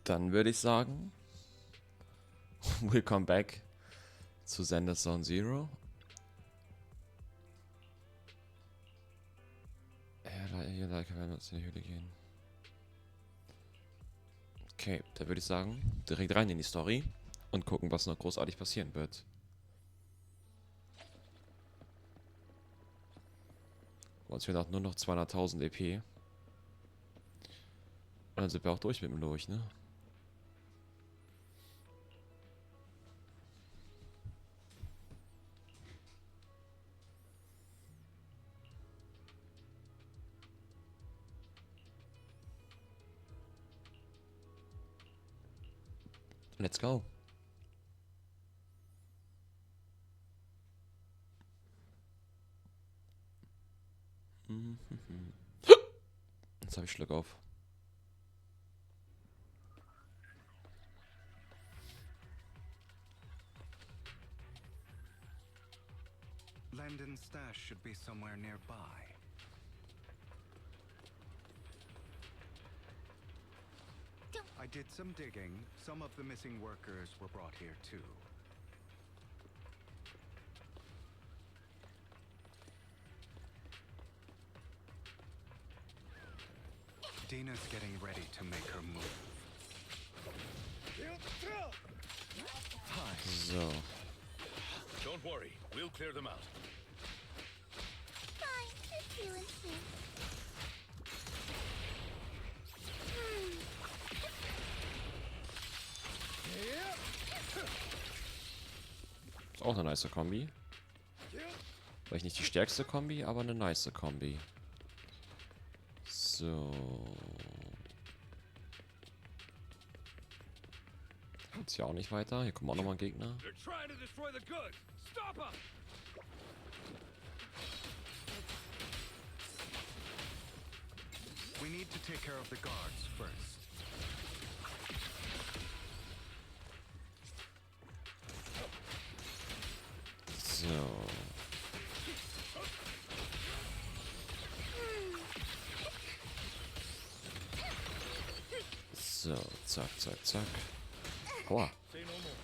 Dann würde ich sagen, Willkommen back zu Zenless Zone Zero. Hier können wir uns in die Höhle gehen. Okay, da würde ich sagen, direkt rein in die Story und gucken, was noch großartig passieren wird. Uns fehlen auch nur noch 200.000 EP. Und dann sind wir auch durch mit dem Lurch, ne? Let's go. Jetzt habe ich Schluck auf. Landon's stash should be somewhere nearby. I did some digging. Some of the missing workers were brought here too. Dina's getting ready to make her move. Hi. So. Don't worry, we'll clear them out. Fine, if you insist. Ist auch eine nice Kombi. Vielleicht nicht die stärkste Kombi, aber eine nice Kombi. So. Jetzt hier auch nicht weiter. Hier kommen auch nochmal Gegner. They're trying to destroy the goods. Stop them! We need to take care of the guards first. So. So, zack, zack, zack. Aua. Say no more.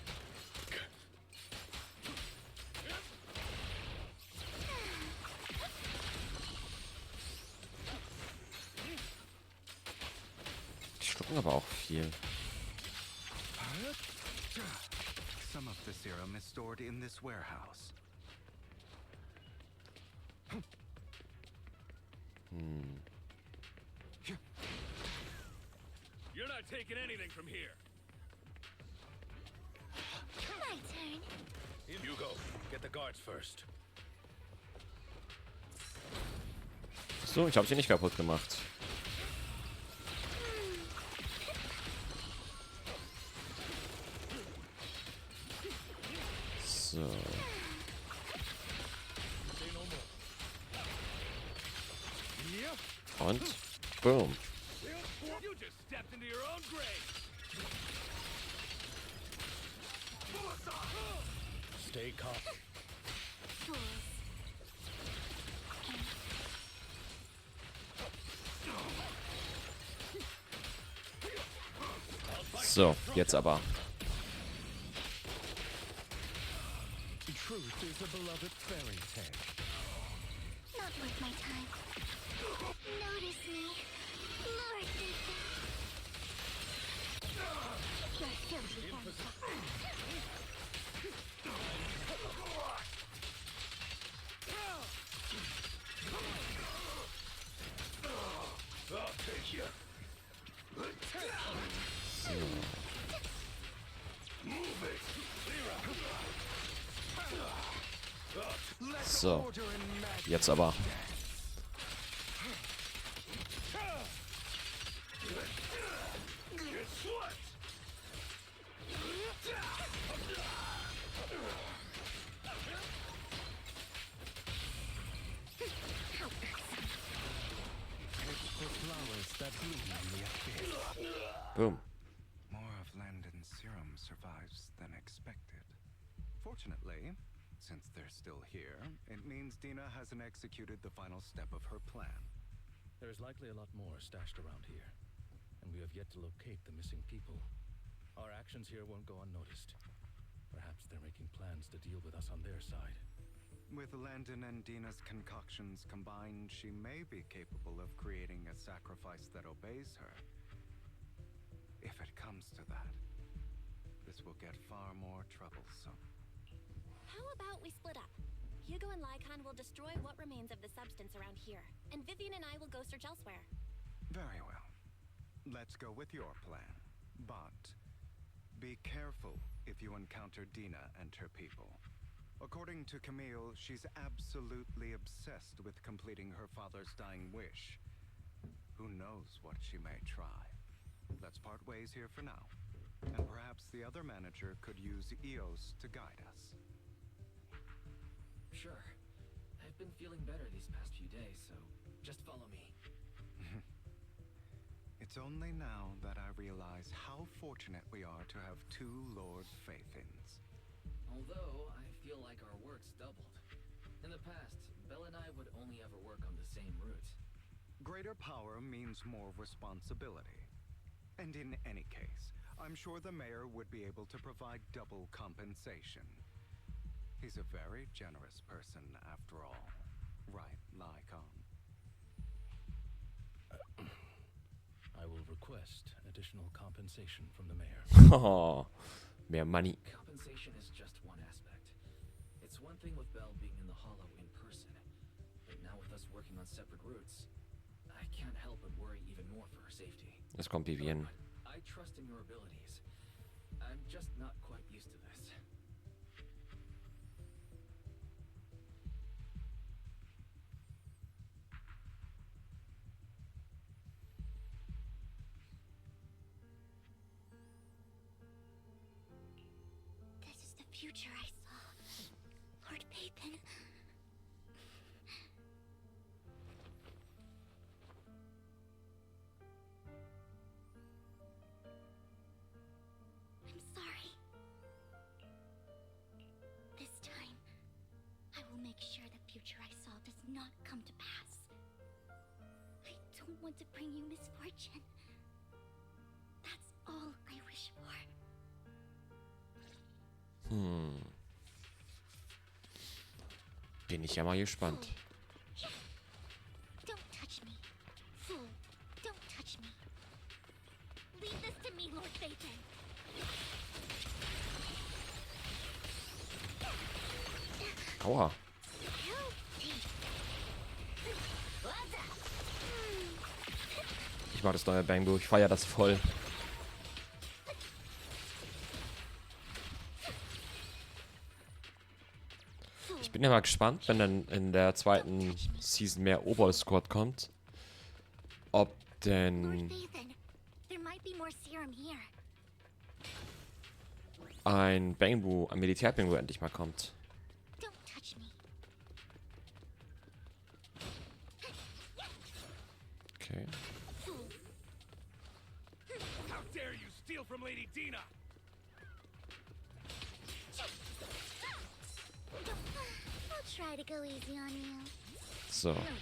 Die schlucken aber auch viel. Some of the serum is stored in this warehouse. You're not taking anything from here. My turn. You go. Get the guards first. So, ich habe sie nicht kaputt gemacht. So. Und boom. You just stepped into your own grave. Stay calm. Fools. So, jetzt aber. Truth is a beloved fairy tale. Not worth my time. Notice me. Lord Ethan. You're filthy bastard. I'll take you. So, jetzt aber. Boom. More of Landon's serum survives than expected. Fortunately, since they're still here, it means Dina hasn't executed the final step of her plan. There is likely a lot more stashed around here, and we have have yet to locate the missing people. Our actions here won't go unnoticed. Perhaps they're making plans to deal with us on their side. With Landon and Dina's concoctions combined, she may be capable of creating a sacrifice that obeys her. If it comes to that, this will get far more troublesome. How about we split up? Hugo and Lycon will destroy what remains of the substance around here, and Vivian and I will go search elsewhere. Very well. Let's go with your plan. But be careful if you encounter Dina and her people. According to Camille, she's absolutely obsessed with completing her father's dying wish. Who knows what she may try? Let's part ways here for now. And perhaps the other manager could use Eos to guide us. Sure. I've been feeling better these past few days, so just follow me. It's only now that I realize how fortunate we are to have two Lord Phaetons. Although, I feel like our work's doubled. In the past, Belle and I would only ever work on the same route. Greater power means more responsibility. And in any case, I'm sure the mayor would be able to provide double compensation. He's a very generous person, after all. Right, Lycon? I will request additional compensation from the mayor. Oh, mehr Money. Compensation is just one aspect. It's one thing with Belle being in the Hollow in person, but now with us working on separate routes, I can't help but worry even more for her safety. Jetzt kommt Vivian. I trust in your abilities. I'm just not quite used to this. This is the future I saw. Lord Phaeton. I'm sorry. This time, I will make sure the future I saw does not come to pass. I don't want to bring you misfortune. That's all I wish for. Bin ich ja mal gespannt. Don't touch me. Fool, don't touch me. Leave this to me, Lord Phaeton. Aua. Ich mag das neue Bangbo, ich feiere das voll. Ich bin ja mal gespannt, wenn dann in der zweiten Season mehr Obersquad kommt, ob Lord denn Phaeton, there might be more serum here. ein Bangbo, ein Militär-Bangbo endlich mal kommt. Don't touch me. Okay. Fool. How dare you steal from Lady Dina? I'll try to go easy on you. So. No promises.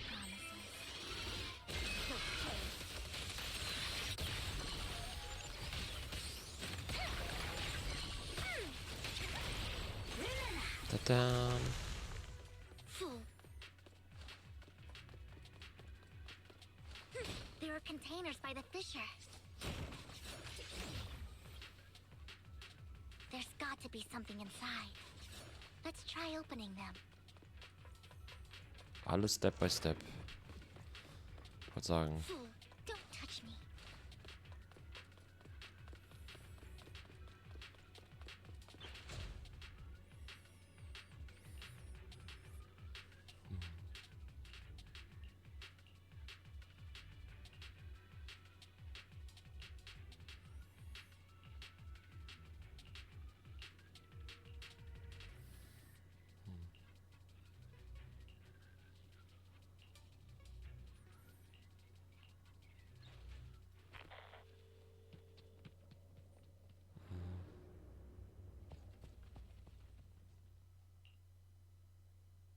Ta-da. Fool. There are containers by the fissure. There's got to be something inside. Let's try opening them. Alles Step by Step. Ich wollte sagen. Fool, don't touch me.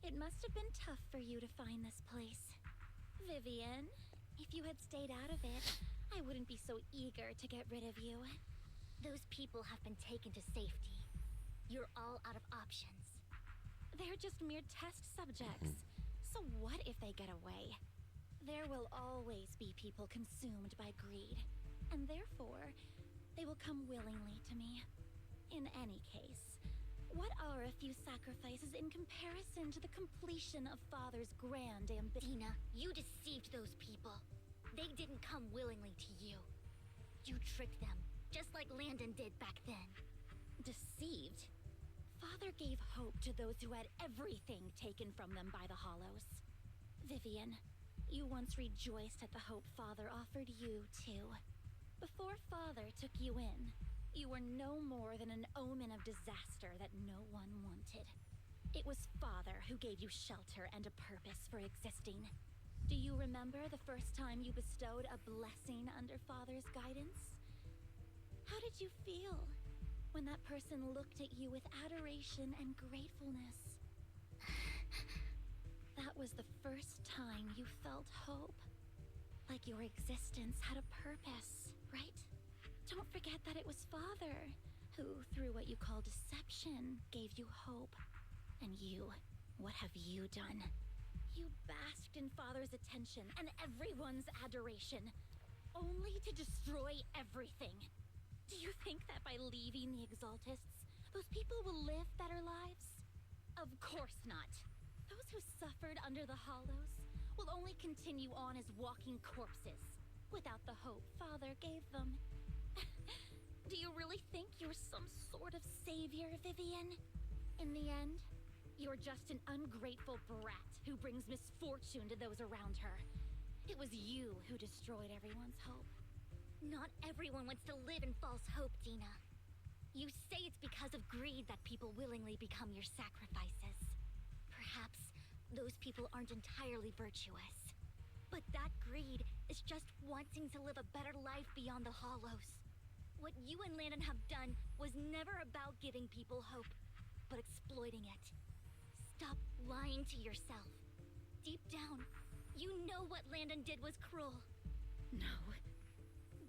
It must have been tough for you to find this place. Vivian, if you had stayed out of it, I wouldn't be so eager to get rid of you. Those people have been taken to safety. You're all out of options. They're just mere test subjects. So what if they get away? There will always be people consumed by greed, and therefore, they will come willingly to me. In any case, what are a few sacrifices in comparison to the completion of Father's grand ambition? Dina, you deceived those people. They didn't come willingly to you. You tricked them, just like Landon did back then. Deceived? Father gave hope to those who had everything taken from them by the Hollows. Vivian, you once rejoiced at the hope Father offered you, too. Before Father took you in, you were no more than an omen of disaster that no one wanted. It was Father who gave you shelter and a purpose for existing. Do you remember the first time you bestowed a blessing under Father's guidance? How did you feel when that person looked at you with adoration and gratefulness? That was the first time you felt hope. Like your existence had a purpose, right? Don't forget that it was Father who, through what you call deception, gave you hope. And you, what have you done? You basked in Father's attention and everyone's adoration, only to destroy everything. Do you think that by leaving the Exaltists, those people will live better lives? Of course not. Those who suffered under the Hollows will only continue on as walking corpses, without the hope Father gave them. Do you really think you're some sort of savior, Vivian? In the end, you're just an ungrateful brat who brings misfortune to those around her. It was you who destroyed everyone's hope. Not everyone wants to live in false hope, Dina. You say it's because of greed that people willingly become your sacrifices. Perhaps those people aren't entirely virtuous. But that greed is just wanting to live a better life beyond the Hollows. What you and Landon have done was never about giving people hope, but exploiting it. Stop lying to yourself. Deep down, you know what Landon did was cruel. No.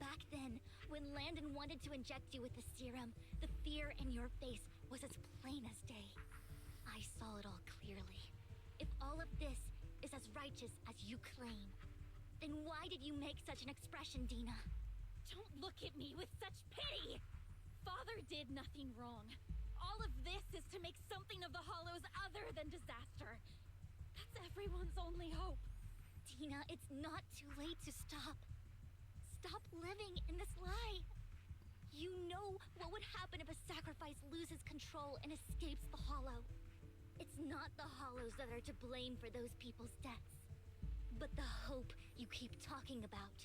Back then, when Landon wanted to inject you with the serum, the fear in your face was as plain as day. I saw it all clearly. If all of this is as righteous as you claim, then why did you make such an expression, Dina? Don't look at me with such pity! Father did nothing wrong. All of this is to make something of the Hollows other than disaster. That's everyone's only hope. Dina, it's not too late to stop. Stop living in this lie. You know what would happen if a sacrifice loses control and escapes the Hollow. It's not the Hollows that are to blame for those people's deaths, but the hope you keep talking about.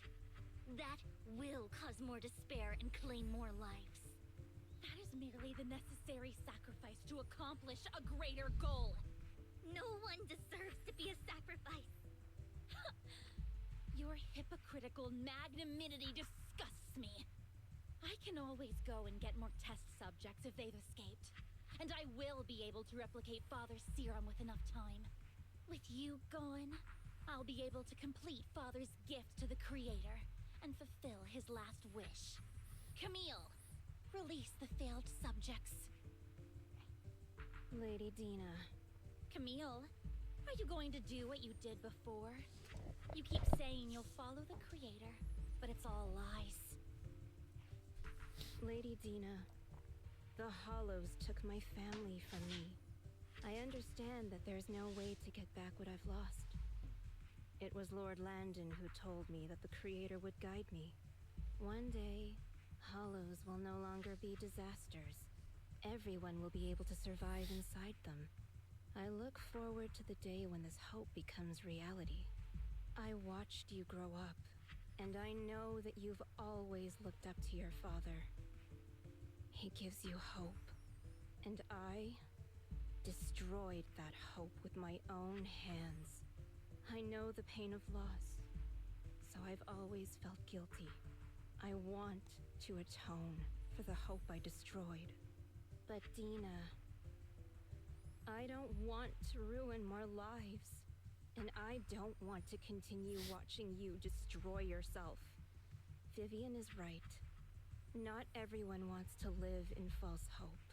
That will cause more despair and claim more lives. That is merely the necessary sacrifice to accomplish a greater goal. No one deserves to be a sacrifice. Your hypocritical magnanimity disgusts me. I can always go and get more test subjects if they've escaped. And I will be able to replicate Father's serum with enough time. With you gone, I'll be able to complete Father's gift to the Creator and fulfill his last wish. Camille, release the failed subjects. Lady Dina. Camille, are you going to do what you did before? You keep saying you'll follow the Creator, but it's all lies. Lady Dina, the Hollows took my family from me. I understand that there's no way to get back what I've lost. It was Lord Landon who told me that the Creator would guide me. One day, Hollows will no longer be disasters. Everyone will be able to survive inside them. I look forward to the day when this hope becomes reality. I watched you grow up, and I know that you've always looked up to your father. He gives you hope, and I destroyed that hope with my own hands. I know the pain of loss, so I've always felt guilty. I want to atone for the hope I destroyed. But Dina, I don't want to ruin more lives, and I don't want to continue watching you destroy yourself. Vivian is right. Not everyone wants to live in false hope.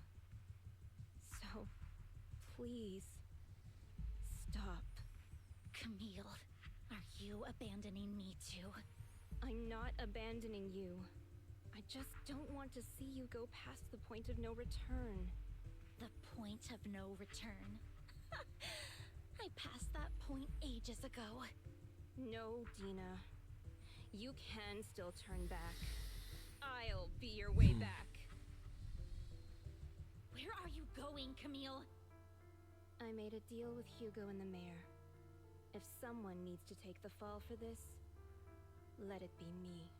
So, please, stop. Camille, are you abandoning me too? I'm not abandoning you. I just don't want to see you go past the point of no return. The point of no return? I passed that point ages ago. No, Dina. You can still turn back. I'll be your way back. Where are you going, Camille? I made a deal with Hugo and the mayor. If someone needs to take the fall for this, let it be me.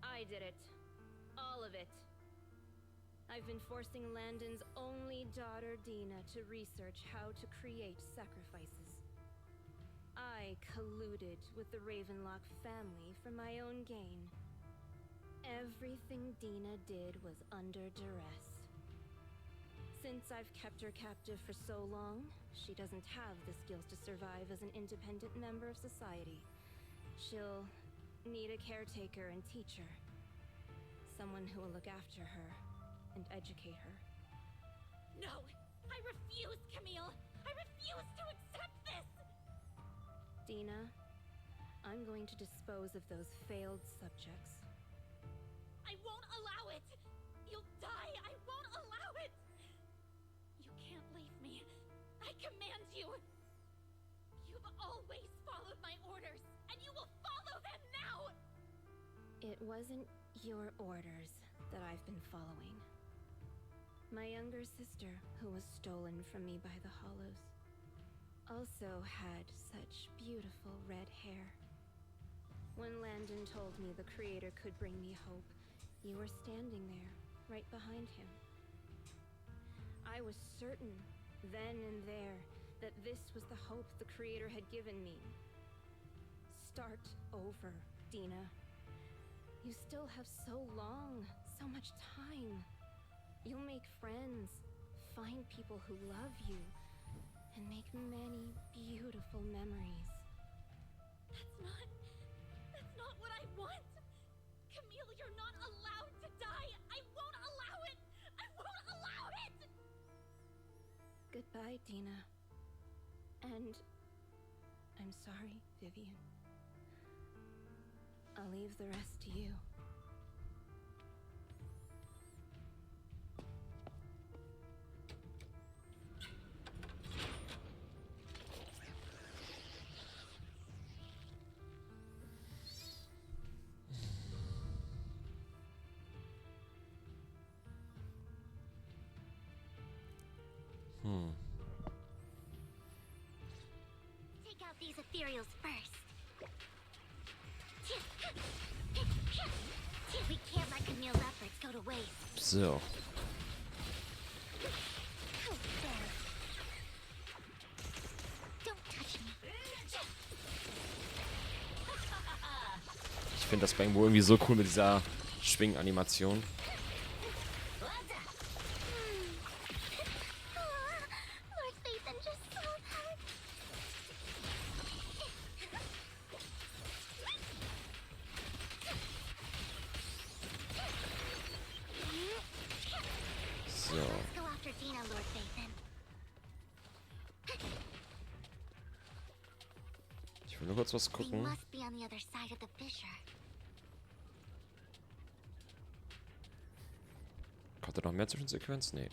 I did it. All of it. I've been forcing Landon's only daughter, Dina, to research how to create sacrifices. I colluded with the Ravenlock family for my own gain. Everything Dina did was under duress. Since I've kept her captive for so long, she doesn't have the skills to survive as an independent member of society. She'll need a caretaker and teacher. Someone who will look after her and educate her. No! I refuse, Camille! I refuse to accept this! Dina, I'm going to dispose of those failed subjects. I won't allow it! You'll die! I won't allow it! You can't leave me. I command you! You've always followed my orders, and you will follow them now! It wasn't your orders that I've been following. My younger sister, who was stolen from me by the Hollows, also had such beautiful red hair. When Landon told me the Creator could bring me hope, you were standing there, right behind him. I was certain, then and there, that this was the hope the Creator had given me. Start over, Dina. You still have so long, so much time. You'll make friends, find people who love you, and make many beautiful memories. That's not what I want! Camille, you're not allowed to die! I won't allow it! I won't allow it! Goodbye, Dina. And I'm sorry, Vivian. I'll leave the rest to you. Take out these ethereals first. We can't let Camille's efforts go to waste. So. Oh, there. Don't touch me. Ich finde das Bang wohl irgendwie so cool mit dieser Schwinganimation. Lord Phaeton just so hurt. So. Let's go after Dina, Lord Phaeton. Ich will nur kurz was They gucken. must be on the other side of the fissure. Kommt da noch mehr Zwischensequenz? Nee.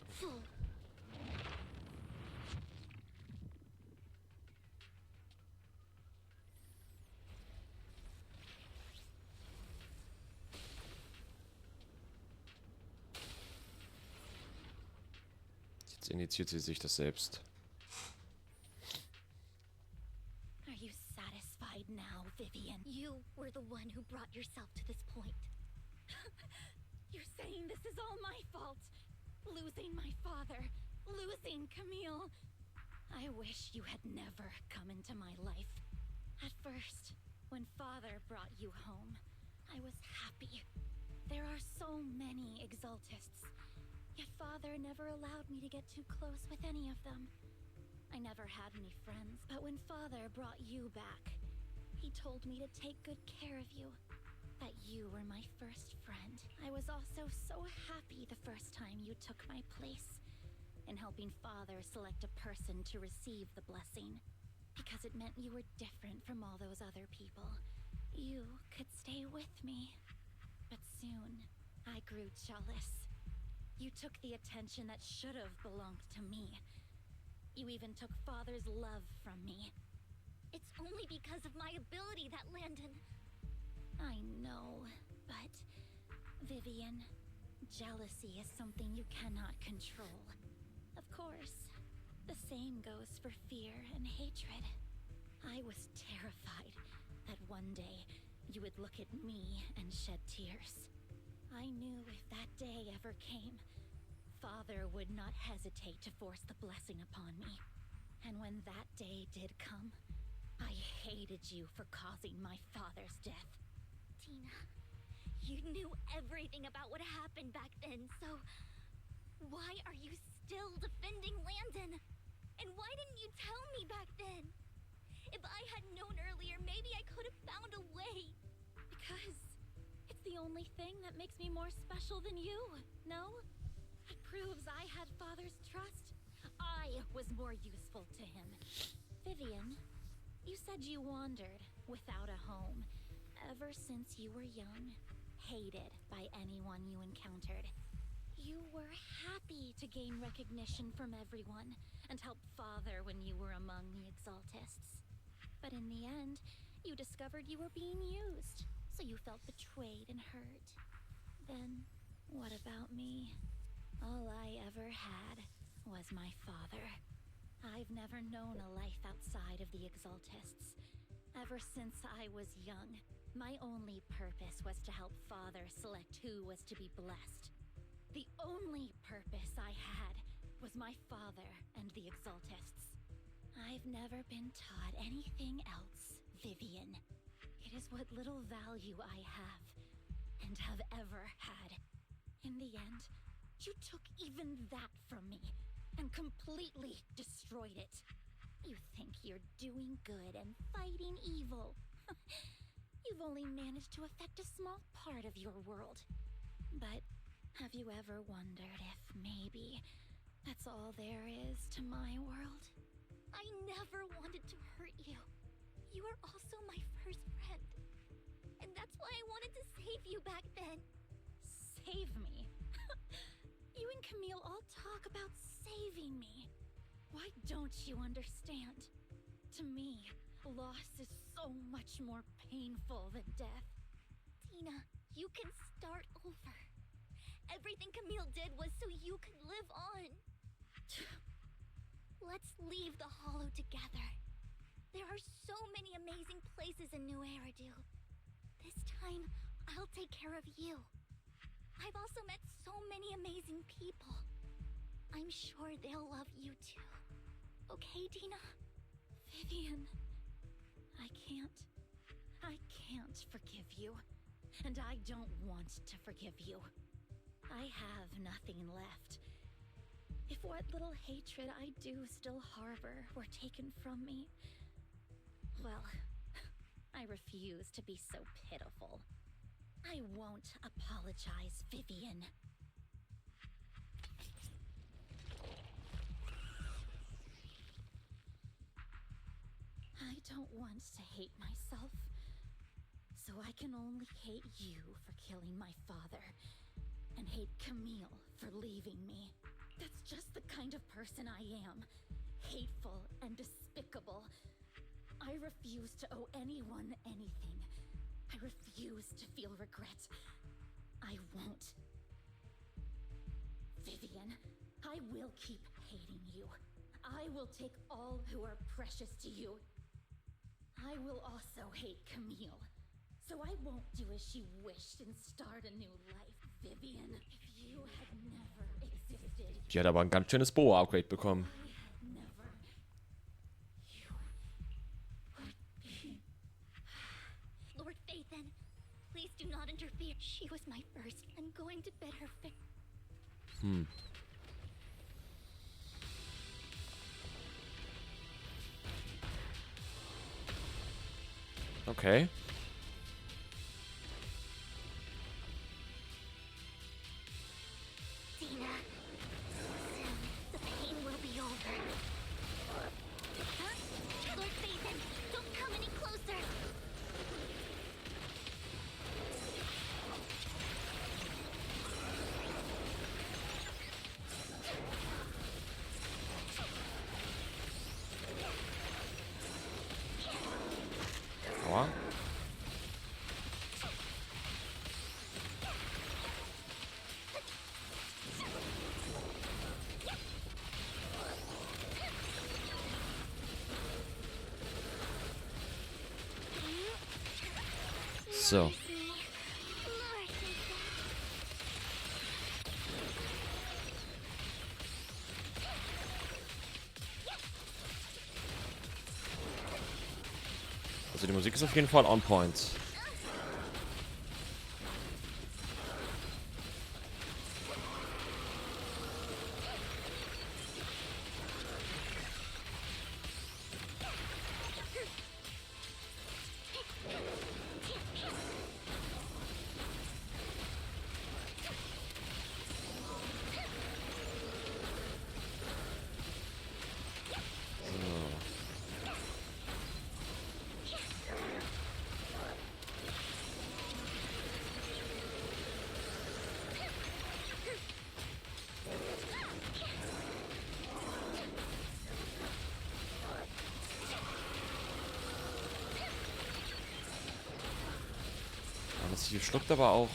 Jetzt initiiert sie sich das selbst. Are you satisfied now, Vivian? You were the one who brought yourself to this point. You're saying this is all my fault. Losing my father. Losing Camille. I wish you had never come into my life. At first, when father brought you home, I was happy. There are so many exaltists. Yet father never allowed me to get too close with any of them. I never had any friends, but when father brought you back, he told me to take good care of you. that you were my first friend. I was also so happy the first time you took my place in helping Father select a person to receive the blessing, because it meant you were different from all those other people. You could stay with me. But soon, I grew jealous. You took the attention that should have belonged to me. You even took Father's love from me. It's only because of my ability that Landon... I know, but... Vivian, jealousy is something you cannot control. Of course, the same goes for fear and hatred. I was terrified that one day you would look at me and shed tears. I knew if that day ever came, Father would not hesitate to force the blessing upon me. And when that day did come, I hated you for causing my father's death. Tina, you knew everything about what happened back then, so... why are you still defending Landon? And why didn't you tell me back then? If I had known earlier, maybe I could have found a way. Because it's the only thing that makes me more special than you, no? It proves I had Father's trust. I was more useful to him. Vivian, you said you wandered without a home ever since you were young, hated by anyone you encountered. You were happy to gain recognition from everyone and help Father when you were among the Exaltists. But in the end, you discovered you were being used, so you felt betrayed and hurt. Then, what about me? All I ever had was my father. I've never known a life outside of the Exaltists. Ever since I was young, my only purpose was to help Father select who was to be blessed. The only purpose I had was my father and the Exaltists. I've never been taught anything else, Vivian. It is what little value I have, and have ever had. In the end, you took even that from me, and completely destroyed it. You think you're doing good and fighting evil. You've only managed to affect a small part of your world. But have you ever wondered if maybe that's all there is to my world? I never wanted to hurt you. You were also my first friend. And that's why I wanted to save you back then. Save me? You and Camille all talk about saving me. Why don't you understand? To me, loss is so much more painful than death. Tina, you can start over. Everything Camille did was so you could live on. Let's leave the Hollow together. There are so many amazing places in New Eridu. This time, I'll take care of you. I've also met so many amazing people. I'm sure they'll love you too. Okay, Tina? Vivian, I can't forgive you. And I don't want to forgive you. I have nothing left. If what little hatred I do still harbor were taken from me, well, I refuse to be so pitiful. I won't apologize, Vivian. I don't want to hate myself, so I can only hate you for killing my father, and hate Camille for leaving me. That's just the kind of person I am. Hateful and despicable. I refuse to owe anyone anything. I refuse to feel regret. I won't. Vivian, I will keep hating you. I will take all who are precious to you. I will also hate Camille. So I won't do as she wished and start a new life. Vivian, if you had never existed... Die hat aber ein ganz schönes Boa-Upgrade bekommen. Lord Phaeton, please do not interfere. She was my first. I'm going to bid her farewell. Okay. So. Also die Musik ist auf jeden Fall on point. Das hier schluckt aber auch.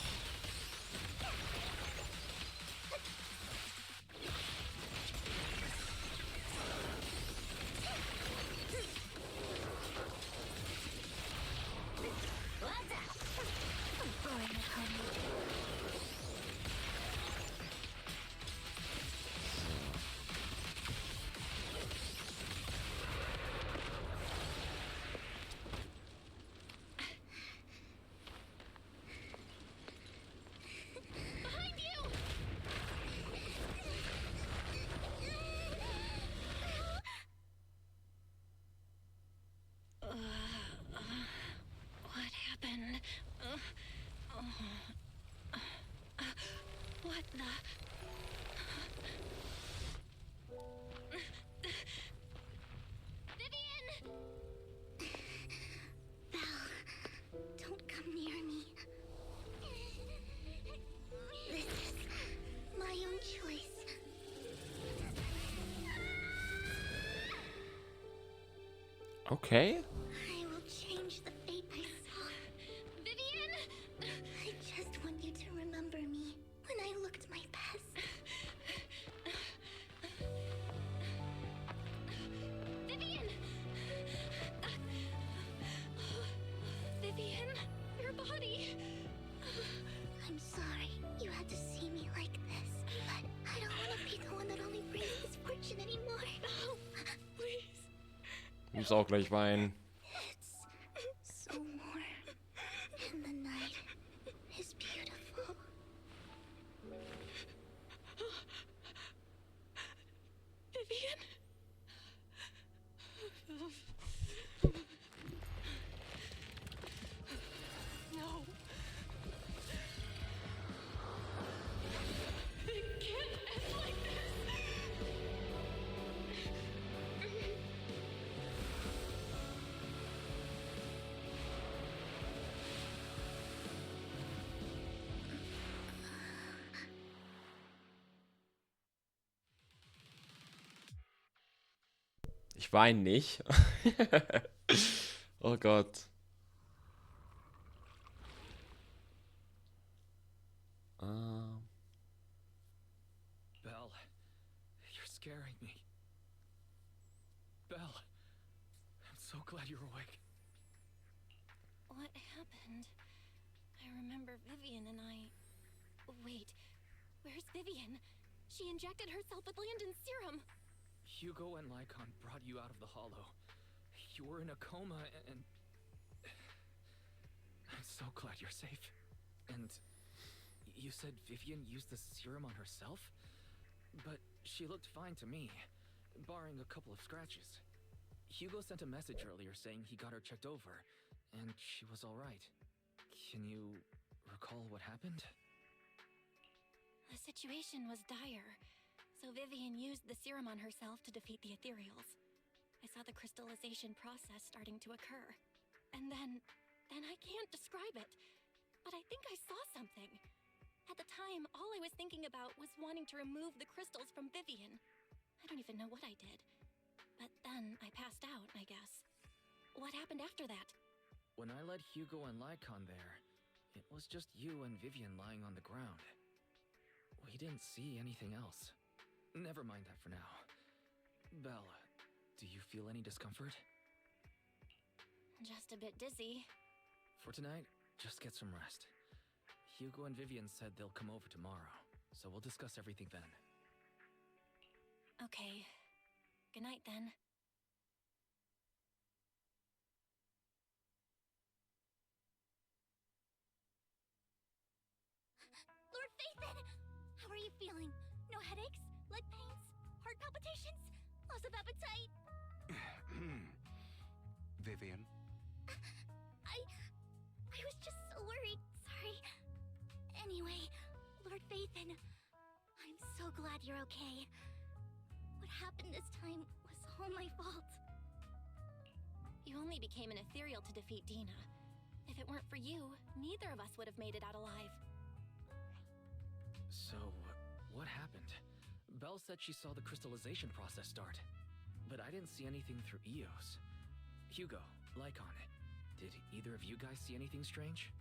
What happened? What the? Vivian! Belle, don't come near me. This is my own choice. Okay. I will change the fate I saw. Vivian! I just want you to remember me when I looked my best. Vivian! Vivian, your body. I'm sorry you had to see me like this, but I don't want to be the one that only brings misfortune anymore. No, please. Ich muss auch gleich weinen. It's so warm, and the night is beautiful. Vivian? No. It can't end like this. Ich weine nicht. Oh Gott. Belle, you're scaring me. Belle, I'm so glad you're awake. What happened? I remember Vivian and I... Wait, where's Vivian? She injected herself with Landon's serum. Hugo and Lycon brought you out of the hollow. You were in a coma and... I'm so glad you're safe. And you said Vivian used the serum on herself? But she looked fine to me, barring a couple of scratches. Hugo sent a message earlier saying he got her checked over, and she was alright. Can you recall what happened? The situation was dire, so Vivian used the serum on herself to defeat the ethereals. I saw the crystallization process starting to occur. And then I can't describe it, but I think I saw something. At the time, all I was thinking about was wanting to remove the crystals from Vivian. I don't even know what I did. But then I passed out, I guess. What happened after that? When I led Hugo and Lycon there, it was just you and Vivian lying on the ground. We didn't see anything else. Never mind that for now. Belle, do you feel any discomfort? Just a bit dizzy. For tonight, just get some rest. Hugo and Vivian said they'll come over tomorrow, so we'll discuss everything then. Okay. Good night then. Lord Phaethon! How are you feeling? No headaches? Leg pains? Heart palpitations? Loss of appetite? Vivian? I was just so worried. Sorry. Anyway, Lord Phaethon, I'm so glad you're okay. What happened this time was all my fault. You only became an ethereal to defeat Dina. If it weren't for you, neither of us would have made it out alive. So, what happened? Belle said she saw the crystallization process start, but I didn't see anything through Eos. Hugo, Lycon, did either of you guys see anything strange?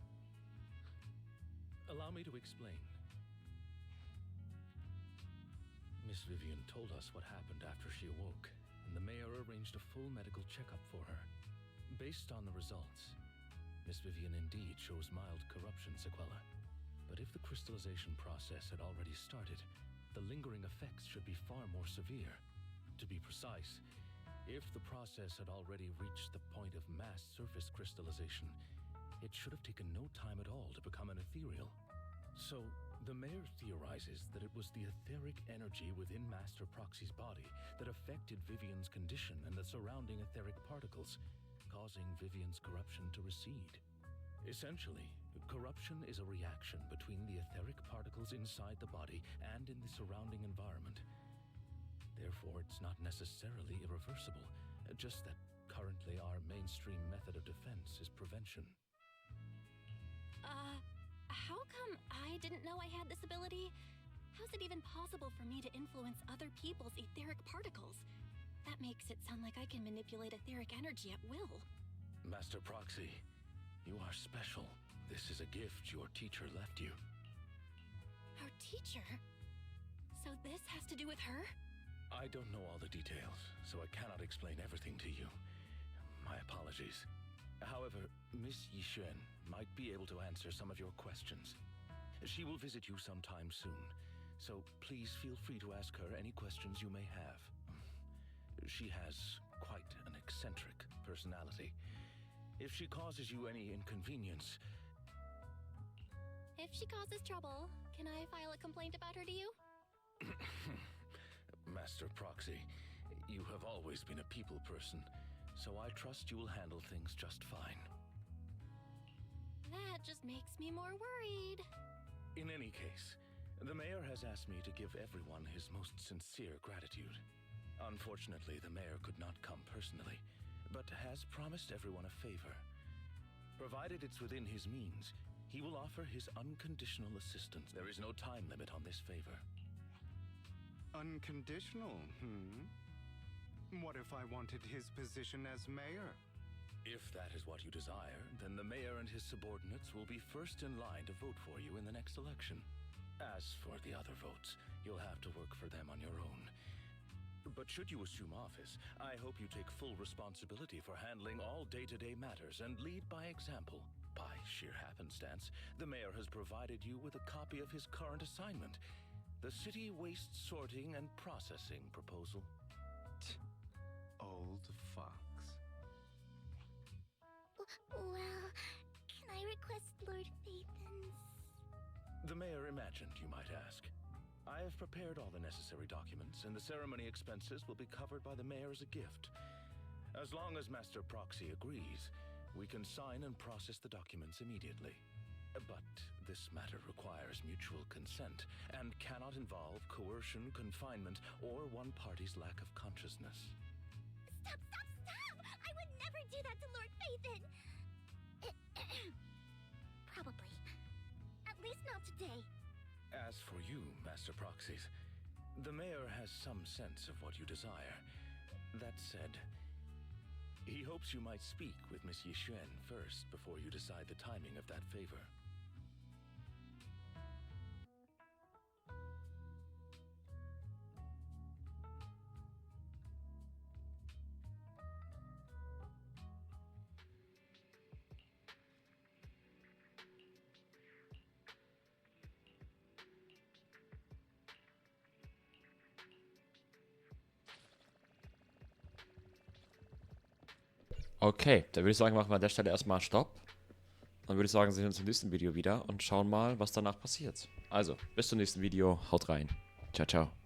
Allow me to explain. Miss Vivian told us what happened after she awoke, and the mayor arranged a full medical checkup for her. Based on the results, Miss Vivian indeed shows mild corruption sequelae. But if the crystallization process had already started, the lingering effects should be far more severe. To be precise, if the process had already reached the point of mass surface crystallization, it should have taken no time at all to become an ethereal. So, the mayor theorizes that it was the etheric energy within Master Proxy's body that affected Vivian's condition and the surrounding etheric particles, causing Vivian's corruption to recede. Essentially, corruption is a reaction between the etheric particles inside the body and in the surrounding environment. Therefore, it's not necessarily irreversible, just that currently our mainstream method of defense is prevention. How come I didn't know I had this ability? How's it even possible for me to influence other people's etheric particles? That makes it sound like I can manipulate etheric energy at will. Master Proxy, you are special. This is a gift your teacher left you. Our teacher? So this has to do with her? I don't know all the details, so I cannot explain everything to you. My apologies. However, Miss Yixuan might be able to answer some of your questions. She will visit you sometime soon, so please feel free to ask her any questions you may have. She has quite an eccentric personality. If she causes you any inconvenience... If she causes trouble, can I file a complaint about her to you? Master Proxy, you have always been a people person, so I trust you will handle things just fine. That just makes me more worried. In any case, the mayor has asked me to give everyone his most sincere gratitude. Unfortunately, the mayor could not come personally, but has promised everyone a favor. Provided it's within his means, he will offer his unconditional assistance. There is no time limit on this favor. Unconditional, What if I wanted his position as mayor? If that is what you desire, then the mayor and his subordinates will be first in line to vote for you in the next election. As for the other votes, you'll have to work for them on your own. But should you assume office, I hope you take full responsibility for handling all day-to-day matters and lead by example. By sheer happenstance, the mayor has provided you with a copy of his current assignment, the City Waste Sorting and Processing proposal. Old fox. Well, can I request Lord Phaethon's? The mayor imagined, you might ask. I have prepared all the necessary documents, and the ceremony expenses will be covered by the mayor as a gift. As long as Master Proxy agrees, we can sign and process the documents immediately. But this matter requires mutual consent and cannot involve coercion, confinement, or one party's lack of consciousness. Stop! I would never do that to Lord Phaethon! Probably. At least not today. As for you, Master Proxies, the mayor has some sense of what you desire. That said, he hopes you might speak with Miss Yixuan first before you decide the timing of that favor. Okay, dann würde ich sagen, machen wir an der Stelle erstmal Stopp. Dann würde ich sagen, sehen wir uns im nächsten Video wieder und schauen mal, was danach passiert. Also, bis zum nächsten Video. Haut rein. Ciao, ciao.